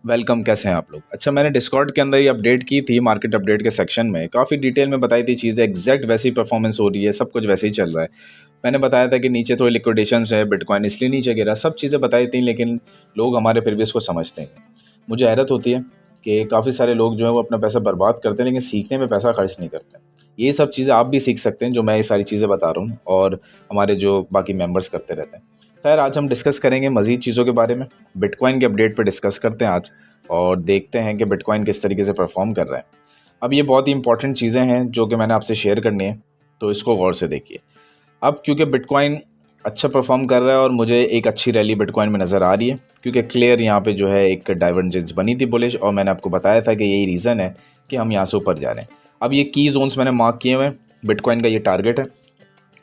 Welcome, कैसे हैं आप लोग। अच्छा, मैंने डिस्कॉर्ड के अंदर ये अपडेट की थी मार्केट अपडेट के सेक्शन में, काफ़ी डिटेल में बताई थी चीज़ें, एग्जैक्ट वैसी परफॉर्मेंस हो रही है, सब कुछ वैसे ही चल रहा है। मैंने बताया था कि नीचे थोड़ी लिक्विडेशंस है, बिटकॉइन इसलिए नीचे गिरा, सब चीज़ें बताई थी, लेकिन लोग हमारे फिर भी इसको समझते हैं। मुझे हैरत होती है कि काफ़ी सारे लोग जो है वो अपना पैसा बर्बाद करते हैं, लेकिन सीखने में पैसा खर्च नहीं करते। ये सब चीज़ें आप भी सीख सकते हैं, जो मैं ये सारी चीज़ें बता रहा हूँ, और हमारे जो बाकी मेंबर्स करते रहते हैं। खैर, आज हम डिस्कस करेंगे मज़ीद चीज़ों के बारे में। बिटकॉइन के अपडेट पे डिस्कस करते हैं आज, और देखते हैं कि बिटकॉइन किस तरीके से परफॉर्म कर रहा है। अब ये बहुत ही इंपॉर्टेंट चीज़ें हैं जो कि मैंने आपसे शेयर करनी है, तो इसको गौर से देखिए। अब क्योंकि बिटकॉइन अच्छा परफॉर्म कर रहा है और मुझे एक अच्छी रैली बिटकॉइन में नज़र आ रही है, क्योंकि क्लियर यहाँ पे जो है एक डाइवर्जेंस बनी थी बुलिश, और मैंने आपको बताया था कि यही रीज़न है कि हम यहाँ से ऊपर जा रहे हैं। अब ये की जोन्स मैंने मार्क किए हुए हैं, बिटकॉइन का ये टारगेट है।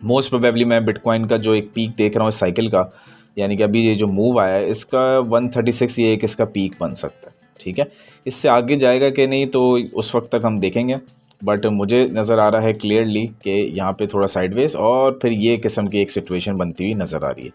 मोस्ट प्रोबेबली मैं बिटकॉइन का जो एक पीक देख रहा हूँ इस साइकिल का, यानी कि अभी ये जो मूव आया है इसका 136 ये एक इसका पीक बन सकता है। ठीक है, इससे आगे जाएगा कि नहीं तो उस वक्त तक हम देखेंगे, बट मुझे नज़र आ रहा है क्लियरली कि यहाँ पे थोड़ा साइडवेज और फिर ये किस्म की एक सिचुएशन बनती हुई नज़र आ रही है।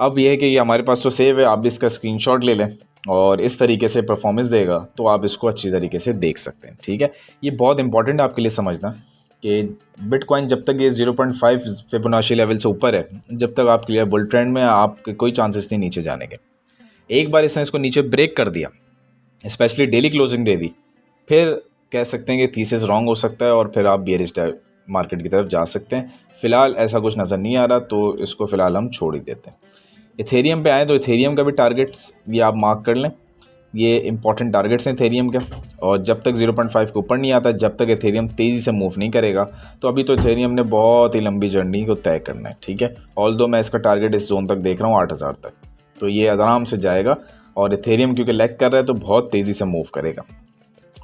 अब ये है कि ये हमारे पास तो सेव है, आप भी इसका स्क्रीनशॉट ले लें और इस तरीके से परफॉर्मेंस देगा तो आप इसको अच्छी तरीके से देख सकते हैं। ठीक है, ये बहुत इंपॉर्टेंट है आपके लिए समझना कि बिटकॉइन जब तक ये 0.5 फिबोनाची लेवल से ऊपर है, जब तक आप क्लियर बुल ट्रेंड में, आपके कोई चांसेस नहीं नीचे जाने के। एक बार इसने इसको नीचे ब्रेक कर दिया, स्पेशली डेली क्लोजिंग दे दी, फिर कह सकते हैं कि थीसिस रॉन्ग हो सकता है और फिर आप बियरिश मार्केट की तरफ जा सकते हैं। फ़िलहाल ऐसा कुछ नज़र नहीं आ रहा, तो इसको फ़िलहाल हम छोड़ ही देते हैं। इथेरियम पे आए तो इथेरियम का भी टारगेट्स ये आप मार्क कर लें, ये इंपॉर्टेंट टारगेट्स हैं इथेरियम के, और जब तक 0.5 के ऊपर नहीं आता, जब तक इथेरियम तेज़ी से मूव नहीं करेगा, तो अभी तो इथेरियम ने बहुत ही लंबी जर्नी को तय करना है। ठीक है, ऑल्दो मैं इसका टारगेट इस जोन तक देख रहा हूँ 8000 तक, तो ये आराम से जाएगा, और इथेरियम क्योंकि लैग कर रहा है तो बहुत तेज़ी से मूव करेगा।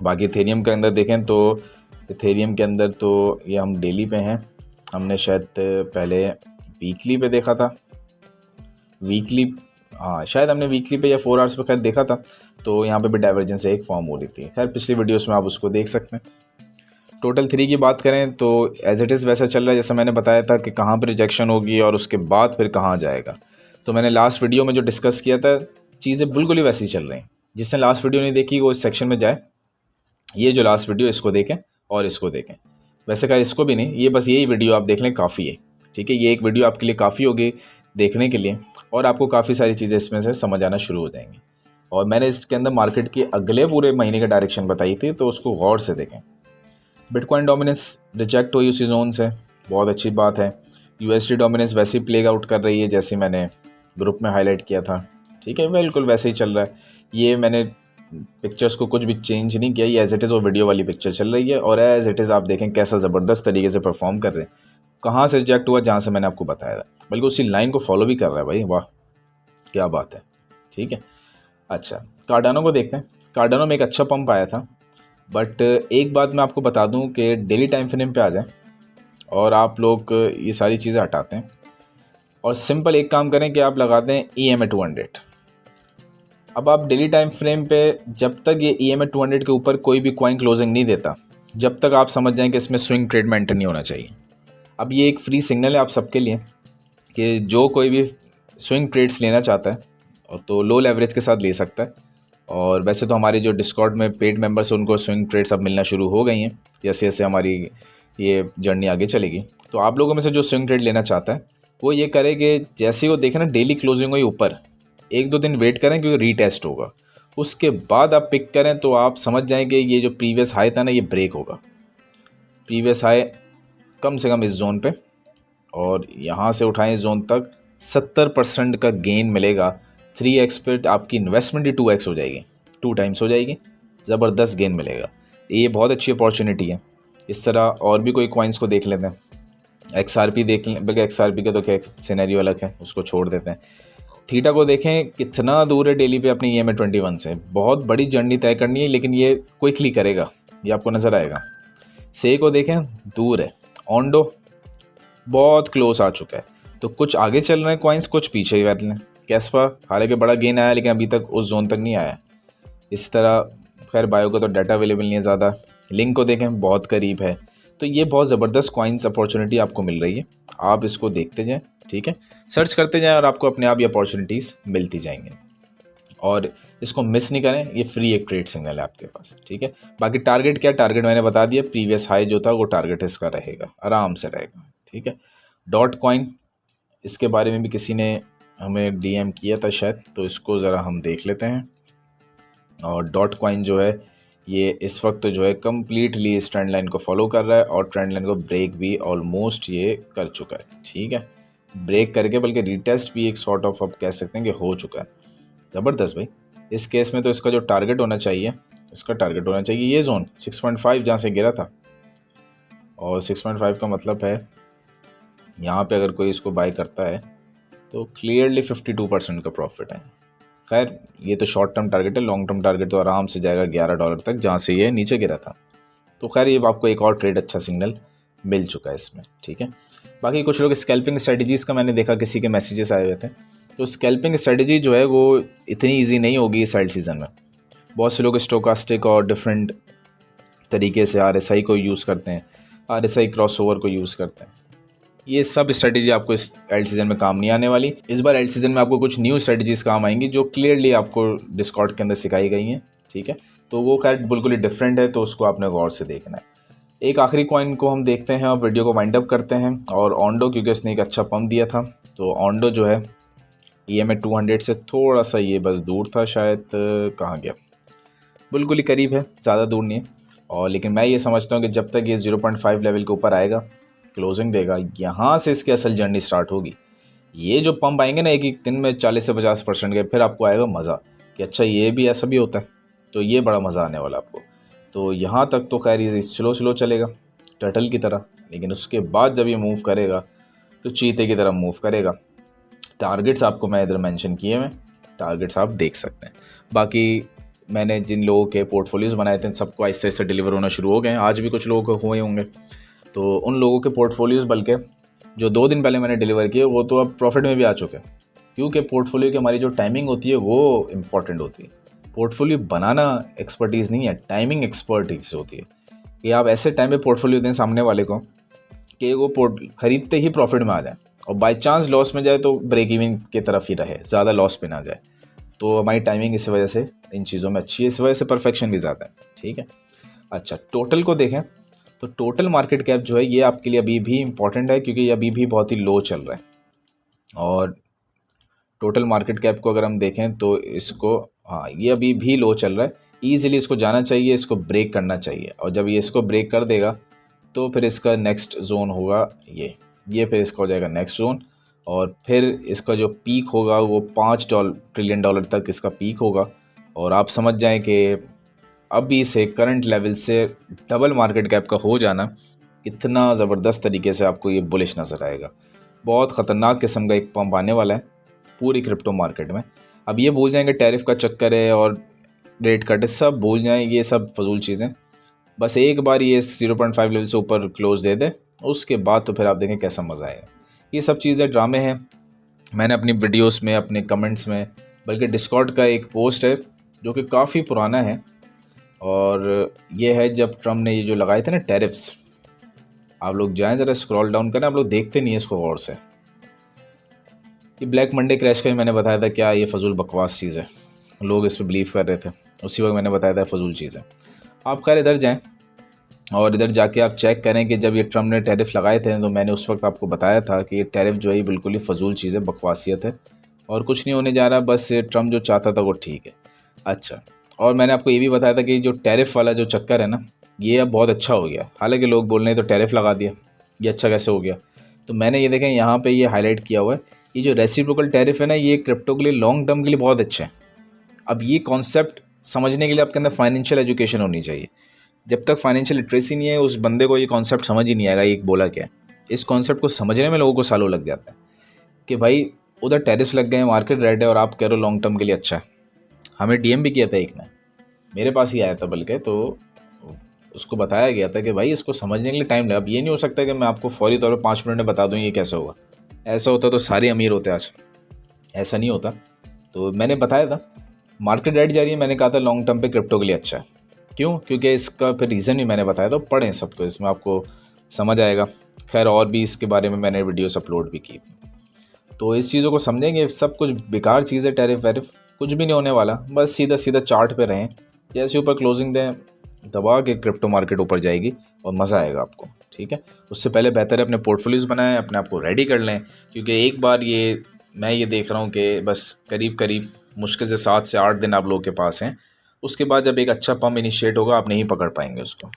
बाकी इथेरियम के अंदर देखें तो इथेरियम के अंदर तो ये हम डेली पे हैं, हमने शायद पहले वीकली पे देखा था, वीकली, हाँ शायद हमने वीकली पे या 4 आवर्स पे खैर देखा था, तो यहाँ पे भी डाइवर्जेंस एक फॉर्म हो रही थी। खैर पिछली वीडियोस में आप उसको देख सकते हैं। टोटल 3 की बात करें तो एज इट इज़ वैसा चल रहा है जैसा मैंने बताया था कि कहाँ पर रिजेक्शन होगी और उसके बाद फिर कहाँ जाएगा। तो मैंने लास्ट वीडियो में जो डिस्कस किया था, चीज़ें बिल्कुल ही वैसी चल रही हैं। जिसने लास्ट वीडियो नहीं देखी वो इस सेक्शन में जाए, ये जो लास्ट वीडियो इसको देखें और इसको देखें। वैसे खैर इसको भी नहीं, ये बस यही वीडियो आप देख लें काफ़ी है। ठीक है, ये एक वीडियो आपके लिए काफ़ी होगी देखने के लिए, और आपको काफ़ी सारी चीज़ें इसमें से समझ आना शुरू हो जाएंगी। और मैंने इसके अंदर मार्केट के अगले पूरे महीने का डायरेक्शन बताई थी, तो उसको गौर से देखें। बिटकॉइन डोमिनेंस रिजेक्ट हुई उसी जोन से, बहुत अच्छी बात है। यूएसडी डोमिनेंस वैसे ही प्ले आउट कर रही है जैसे मैंने ग्रुप में हाईलाइट किया था। ठीक है, बिल्कुल वैसे ही चल रहा है। ये मैंने पिक्चर्स को कुछ भी चेंज नहीं किया, ये एज इट इज़ वो वीडियो वाली पिक्चर चल रही है, और एज इट इज़ आप देखें कैसा ज़बरदस्त तरीके से परफॉर्म कर रहे हैं। कहाँ से रिजेक्ट हुआ, जहाँ से मैंने आपको बताया था, बल्कि उसी लाइन को फॉलो भी कर रहा है भाई, वाह क्या बात है। ठीक है, अच्छा कार्डानो को देखते हैं। कार्डानो में एक अच्छा पंप आया था, बट एक बात मैं आपको बता दूं कि डेली टाइम फ्रेम पे आ जाएं और आप लोग ये सारी चीज़ें हटाते हैं और सिंपल एक काम करें कि आप लगाते हैं EMA 200। अब आप डेली टाइम फ्रेम पे जब तक ये EMA 200 के ऊपर कोई भी कॉइन क्लोजिंग नहीं देता, जब तक आप समझ जाएं कि इसमें स्विंग ट्रेड मेंटेन नहीं होना चाहिए। अब ये एक फ्री सिग्नल है आप सबके लिए कि जो कोई भी स्विंग ट्रेड्स लेना चाहता है तो लो लेवरेज के साथ ले सकता है। और वैसे तो हमारे जो डिस्कॉर्ड में पेड मेंबर्स हैं उनको स्विंग ट्रेड्स अब मिलना शुरू हो गई हैं जैसे जैसे हमारी ये जर्नी आगे चलेगी। तो आप लोगों में से जो स्विंग ट्रेड लेना चाहता है वो ये करे कि जैसे ही वो देखे ना डेली क्लोजिंग हुई ऊपर, 1-2 दिन वेट करें क्योंकि रीटेस्ट होगा, उसके बाद आप पिक करें तो आप समझ जाएंगे ये जो प्रीवियस हाई था ना ये ब्रेक होगा। प्रीवियस हाई कम से कम इस जोन पे, और यहाँ से उठाएं इस जोन तक 70% का गेन मिलेगा। 3x पे आपकी इन्वेस्टमेंट ही 2x हो जाएगी, 2 टाइम्स हो जाएगी, ज़बरदस्त गेन मिलेगा। ये बहुत अच्छी अपॉर्चुनिटी है। इस तरह और भी कोई कॉइन्स को देख लेते हैं। XRP देख लें, बल्कि XRP का तो क्या सिनेरियो अलग है, उसको छोड़ देते हैं। थीटा को देखें कितना दूर है डेली पे अपनी EMA 21 से, बहुत बड़ी जर्नी तय करनी है, लेकिन ये क्विकली करेगा, ये आपको नज़र आएगा। से को देखें दूर है, ऑन्डो बहुत क्लोज आ चुका है, तो कुछ आगे चल रहे हैं कॉइन्स, कुछ पीछे ही बैठ लें। कैस्पा हालांकि बड़ा गेन आया लेकिन अभी तक उस जोन तक नहीं आया। इस तरह खैर बायो का तो डाटा अवेलेबल नहीं है ज़्यादा। लिंक को देखें बहुत करीब है, तो ये बहुत ज़बरदस्त कॉइन्स अपॉर्चुनिटी आपको मिल रही है, आप इसको देखते जाएं। ठीक है, सर्च करते जाएं और आपको अपने आप ये अपॉर्चुनिटीज़ मिलती जाएंगी। और इसको मिस नहीं करें, ये फ्री एक ट्रेड सिग्नल है आपके पास, ठीक है। बाकी टारगेट क्या, टारगेट मैंने बता दिया, प्रीवियस हाई जो था वो टारगेट इसका रहेगा, आराम से रहेगा, ठीक है। डॉट कॉइन, इसके बारे में भी किसी ने हमें डीएम किया था शायद, तो इसको ज़रा हम देख लेते हैं। और डॉट कॉइन जो है ये इस वक्त जो है कम्प्लीटली इस ट्रेंड लाइन को फॉलो कर रहा है और ट्रेंड लाइन को ब्रेक भी ऑलमोस्ट ये कर चुका है, ठीक है। ब्रेक करके बल्कि रीटेस्ट भी एक सॉर्ट ऑफ आप कह सकते हैं कि हो चुका है। ज़बरदस्त भाई। इस केस में तो इसका जो टारगेट होना चाहिए, इसका टारगेट होना चाहिए ये जोन 6.5 जहाँ से गिरा था, और 6.5 का मतलब है यहाँ पे अगर कोई इसको बाय करता है तो क्लियरली 52% का प्रॉफिट है। खैर ये तो शॉर्ट टर्म टारगेट है, लॉन्ग टर्म टारगेट तो आराम से जाएगा $11 तक जहाँ से ये नीचे गिरा था। तो खैर ये आपको एक और ट्रेड अच्छा सिग्नल मिल चुका है इसमें, ठीक है। बाकी कुछ लोग स्कैल्पिंग स्ट्रेटजीज़ का मैंने देखा किसी के मैसेजेस आए हुए थे, तो स्कैल्पिंग स्ट्रेटजी जो है वो इतनी ईजी नहीं होगी इस साइड सीज़न में। बहुत से लोग स्टोकास्टिक और डिफरेंट तरीके से RSI को यूज़ करते हैं, RSI क्रॉसओवर को यूज़ करते हैं। ये सब स्ट्रेटजी आपको इस एल्ट सीज़न में काम नहीं आने वाली। इस बार एल्ट सीज़न में आपको कुछ न्यू स्ट्रेटजीज़ काम आएंगी जो क्लियरली आपको डिस्कॉर्ड के अंदर सिखाई गई हैं, ठीक है। तो वो खैर बिल्कुल ही डिफरेंट है, तो उसको आपने गौर से देखना है। एक आखिरी कॉइन को हम देखते हैं और वीडियो को वाइंड अप करते हैं, और ऑन्डो, क्योंकि उसने एक अच्छा पंप दिया था। तो ऑन्डो जो है EMA 200 से थोड़ा सा ये बस दूर था शायद, कहाँ गया, बिल्कुल ही करीब है, ज़्यादा दूर नहीं है। और लेकिन मैं ये समझता हूँ कि जब तक ये 0.5 लेवल के ऊपर आएगा, क्लोजिंग देगा, यहाँ से इसकी असल जर्नी स्टार्ट होगी। ये जो पंप आएंगे ना एक एक दिन में 40 से 50% के, फिर आपको आएगा मज़ा कि अच्छा ये भी ऐसा भी होता है, तो ये बड़ा मज़ा आने वाला आपको। तो यहाँ तक तो खैर ये स्लो चलेगा टर्टल की तरह, लेकिन उसके बाद जब ये मूव करेगा तो चीते की तरह मूव करेगा। टारगेट्स आपको मैं इधर मेंशन किए हैं, टारगेट्स आप देख सकते हैं। बाकी मैंने जिन लोगों के पोर्टफोलियोज़ बनाए थे सबको आहिस्ते आहिस्ते डिलीवर होना शुरू हो गए हैं, आज भी कुछ लोगों को हुए होंगे। तो उन लोगों के पोर्टफोलियोज़ बल्कि जो 2 दिन पहले मैंने डिलीवर किए वो तो अब प्रॉफिट में भी आ चुके हैं, क्योंकि पोर्टफोलियो की हमारी जो टाइमिंग होती है वो इम्पॉर्टेंट होती है। पोर्टफोलियो बनाना एक्सपर्टीज़ नहीं है, टाइमिंग एक्सपर्टीज होती है कि आप ऐसे टाइम पे पोर्टफोलियो दें सामने वाले को कि वो खरीदते ही प्रॉफिट में आ जाए, और बाय चांस लॉस में जाए तो ब्रेक इवन की तरफ ही रहे, ज़्यादा लॉस पे ना जाए। तो हमारी टाइमिंग इस वजह से इन चीज़ों में अच्छी है, इस वजह से परफेक्शन भी ज़्यादा है, ठीक है। अच्छा, टोटल को देखें तो टोटल मार्केट कैप जो है ये आपके लिए अभी भी इम्पॉर्टेंट है, क्योंकि ये अभी भी बहुत ही लो चल रहा है। और टोटल मार्केट कैप को अगर हम देखें तो इसको, हाँ ये अभी भी लो चल रहा है, ईजिली इसको जाना चाहिए, इसको ब्रेक करना चाहिए। और जब ये इसको ब्रेक कर देगा तो फिर इसका नेक्स्ट जोन होगा ये फिर इसका हो जाएगा नेक्स्ट जोन, और फिर इसका जो पीक होगा वो $5 ट्रिलियन तक इसका पीक होगा। और आप समझ जाएं कि अभी से करंट लेवल से डबल मार्केट कैप का हो जाना इतना ज़बरदस्त तरीके से आपको ये बुलिश नज़र आएगा। बहुत ख़तरनाक किस्म का एक पंप आने वाला है पूरी क्रिप्टो मार्केट में। अब ये भूल जाएंगे टैरिफ का चक्कर है और रेट कट है, सब भूल जाएं, ये सब फजूल चीज़ें। बस एक बार ये 0.5 लेवल से ऊपर क्लोज दे दे, उसके बाद तो फिर आप देखें कैसा मज़ा आएगा। ये सब चीज़ें ड्रामे हैं। मैंने अपनी वीडियोस में, अपने कमेंट्स में, बल्कि डिस्कॉर्ड का एक पोस्ट है जो कि काफ़ी पुराना है, और ये है जब ट्रम्प ने ये जो लगाए थे ना टैरिफ्स, आप लोग जाएं ज़रा स्क्रॉल डाउन करें, आप लोग देखते नहीं है इसको गौर से। ये ब्लैक मंडे क्रैश का ही मैंने बताया था क्या ये फजूल बकवास चीज़ है, लोग इस पर बिलीव कर रहे थे, उसी वक्त मैंने बताया था फजूल चीज़ है। आप खैर इधर जाएं और इधर जाके आप चेक करें कि जब ये ट्रम्प ने टैरिफ लगाए थे तो मैंने उस वक्त आपको बताया था कि ये टैरिफ जो है बिल्कुल ही फजूल चीज़ है, बकवासियत है, और कुछ नहीं होने जा रहा, बस ये ट्रम्प जो चाहता था वो ठीक है। अच्छा, और मैंने आपको ये भी बताया था कि जो टैरिफ वाला जो चक्कर है ना, ये अब बहुत अच्छा हो गया। हालांकि लोग बोल रहे हैं तो टैरिफ लगा दिया, ये अच्छा कैसे हो गया, तो मैंने ये देखें यहाँ पे ये हाईलाइट किया हुआ है, ये जो रेसिप्रोकल टैरिफ है ना, ये क्रिप्टो के लिए लॉन्ग टर्म के लिए बहुत अच्छा है। अब ये कॉन्सेप्ट समझने के लिए आपके अंदर फाइनेंशियल एजुकेशन होनी चाहिए। जब तक फाइनेंशियल लिटरेसी नहीं है उस बंदे को ये कॉन्सेप्ट समझ ही नहीं आएगा ये बोला क्या है। इस कॉन्सेप्ट को समझने में लोगों को सालों लग जाता है कि भाई उधर टैरिफ्स लग गए, मार्केट रेड है, और आप कह रहे हो लॉन्ग टर्म के लिए अच्छा है। हमें डीएम भी किया था एक ने, मेरे पास ही आया था बल्कि, तो उसको बताया गया था कि भाई इसको समझने के लिए टाइम लगे। अब ये नहीं हो सकता कि मैं आपको फौरी तौर पर 5 मिनट में बता दूँ ये कैसे होगा। ऐसा होता तो सारे अमीर होते आज, ऐसा नहीं होता। तो मैंने बताया था मार्केट रेड जा रही है, मैंने कहा था लॉन्ग टर्म पे क्रिप्टो के लिए अच्छा है। क्यों? क्योंकि इसका फिर रीज़न भी मैंने बताया था, पढ़ें सबको, इसमें आपको समझ आएगा। खैर और भी इसके बारे में मैंने वीडियोस अपलोड भी की थी, तो इस चीज़ों को समझेंगे। सब कुछ बेकार चीज़ है टैरिफ वैरिफ, कुछ भी नहीं होने वाला, बस सीधा सीधा चार्ट पे रहें, जैसे ऊपर क्लोजिंग दें दबा के क्रिप्टो मार्केट ऊपर जाएगी और मज़ा आएगा आपको। ठीक है, उससे पहले बेहतर है अपने पोर्टफोलियोज बनाएं, अपने आप को रेडी कर लें, क्योंकि एक बार मैं ये देख रहा हूँ कि बस करीब करीब मुश्किल से 7 से 8 दिन आप लोगों के पास हैं। उसके बाद जब एक अच्छा पम्प इनिशिएट होगा आप नहीं पकड़ पाएंगे उसको।